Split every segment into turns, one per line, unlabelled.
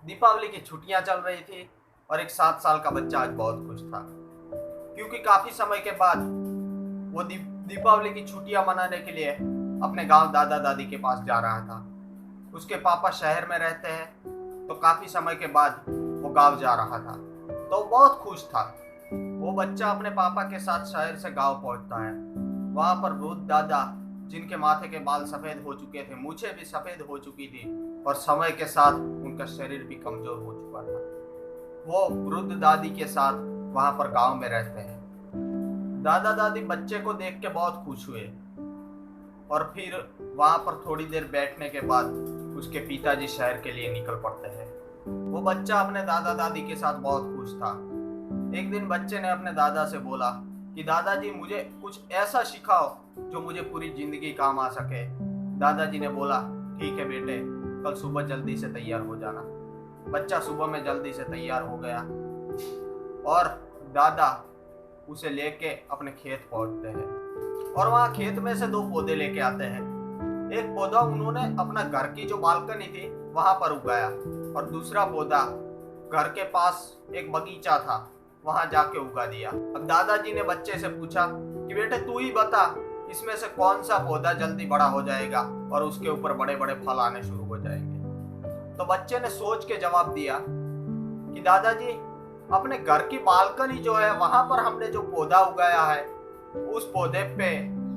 दीपावली की छुट्टियां चल रही थी और एक 7 साल का बच्चा आज बहुत खुश था, क्योंकि काफी समय के बाद वो दीपावली की छुट्टियां मनाने के लिए अपने गांव दादा दादी के पास जा रहा था। उसके पापा शहर में रहते हैं, तो काफी समय के बाद वो गांव जा रहा था, तो वो बहुत खुश था। वो बच्चा अपने पापा के साथ शहर से गांव पहुंचता है। वहां पर वृद्ध दादा, जिनके माथे के बाल सफेद हो चुके थे, मूछें भी सफेद हो चुकी थी और समय के साथ उनका शरीर भी कमजोर हो चुका था, वो वृद्ध दादी के साथ वहां पर गांव में रहते हैं। दादा दादी बच्चे को देख के बहुत खुश हुए और फिर वहां पर थोड़ी देर बैठने के बाद उसके पिताजी शहर के लिए निकल पड़ते हैं। वो बच्चा अपने दादा दादी के साथ बहुत खुश था। एक दिन बच्चे ने अपने दादा से बोला कि दादाजी, मुझे कुछ ऐसा सिखाओ जो मुझे पूरी जिंदगी काम आ सके। दादाजी ने बोला, ठीक है बेटे, कल सुबह जल्दी से तैयार हो जाना। बच्चा सुबह में जल्दी से तैयार हो गया और दादा उसे लेके अपने खेत पहुंचते हैं और वहां खेत में से 2 पौधे लेके आते हैं। एक पौधा उन्होंने अपना घर की जो बालकनी थी वहां पर उगाया और दूसरा पौधा घर के पास एक बगीचा था, वहां जाके उगा दिया। अब दादाजी ने बच्चे से पूछा कि बेटे तू ही बता, इसमें से कौन सा पौधा जल्दी बड़ा हो जाएगा और उसके ऊपर बड़े बड़े फल आने शुरू हो जाएंगे। तो बच्चे ने सोच के जवाब दिया कि दादाजी, अपने घर की बालकनी जो है वहां पर हमने जो पौधा उगाया है उस पौधे पे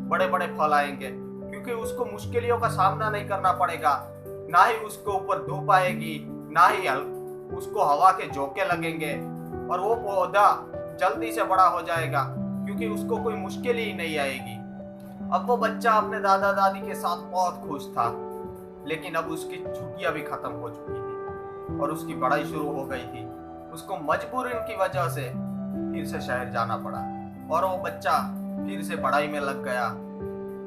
बड़े बड़े फल आएंगे, क्योंकि उसको मुश्किलों का सामना नहीं करना पड़ेगा, ना ही उसके ऊपर धूप आएगी, ना ही उसको हवा के झोंके लगेंगे और वो पौधा जल्दी से बड़ा हो जाएगा, क्योंकि उसको कोई मुश्किल ही नहीं आएगी। अब वो बच्चा अपने दादा दादी के साथ बहुत खुश था, लेकिन अब उसकी छुट्टियां भी खत्म हो चुकी थी और उसकी पढ़ाई शुरू हो गई थी। उसको मजबूरी की वजह से फिर से शहर जाना पड़ा और वो बच्चा फिर से पढ़ाई में लग गया।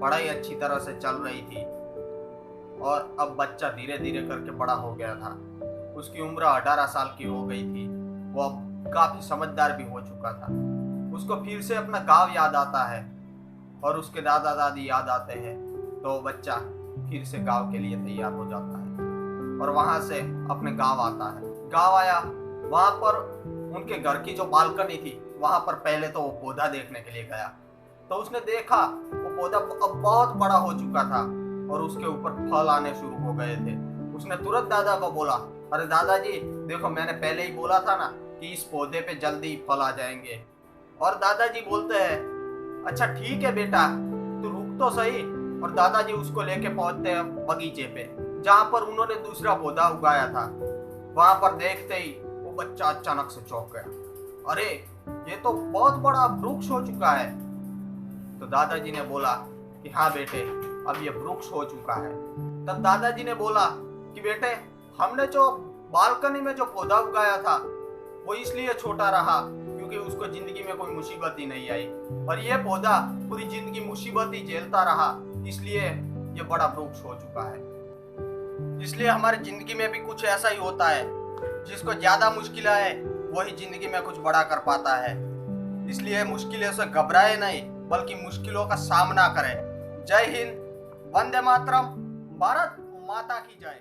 पढ़ाई अच्छी तरह से चल रही थी और अब बच्चा धीरे धीरे करके बड़ा हो गया था। उसकी उम्र 18 साल की हो गई थी। वो अब काफी समझदार भी हो चुका था। उसको फिर से अपना गांव याद आता है और उसके दादा दादी याद आते हैं, तो वो बच्चा फिर से गांव के लिए तैयार हो जाता है और वहां से अपने गांव आता है। गांव आया, वहां पर उनके घर की जो बालकनी थी वहां पर पहले तो वो पौधा देखने के लिए गया, तो उसने देखा वो पौधा अब बहुत बड़ा हो चुका था और उसके ऊपर फल आने शुरू हो गए थे। उसने तुरंत दादा को बोला, अरे दादाजी देखो, मैंने पहले ही बोला था ना कि इस पौधे पे जल्दी फल आ जाएंगे। और दादाजी बोलते हैं, अच्छा ठीक है बेटा, तू रुक तो सही। और दादाजी उसको लेके पहुंचते हैं बगीचे पे, जहां पर उन्होंने दूसरा पौधा उगाया था। वहां पर देखते ही वो बच्चा अचानक से चौंक गया, अरे ये तो बहुत बड़ा वृक्ष हो चुका है। तो दादाजी ने बोला कि हाँ बेटे, अब ये वृक्ष हो चुका है। तब दादाजी ने बोला कि बेटे, हमने जो बालकनी में जो पौधा उगाया था वो इसलिए छोटा रहा क्योंकि उसको जिंदगी में कोई मुसीबत ही नहीं आई, और ये पौधा पूरी जिंदगी मुसीबत ही झेलता रहा, इसलिए ये बड़ा वृक्ष हो चुका है। इसलिए हमारी जिंदगी में भी कुछ ऐसा ही होता है, जिसको ज्यादा मुश्किल आए वही जिंदगी में कुछ बड़ा कर पाता है। इसलिए मुश्किलों से घबराए नहीं, बल्कि मुश्किलों का सामना करें। जय हिंद, वंदे मातरम, भारत माता की जय।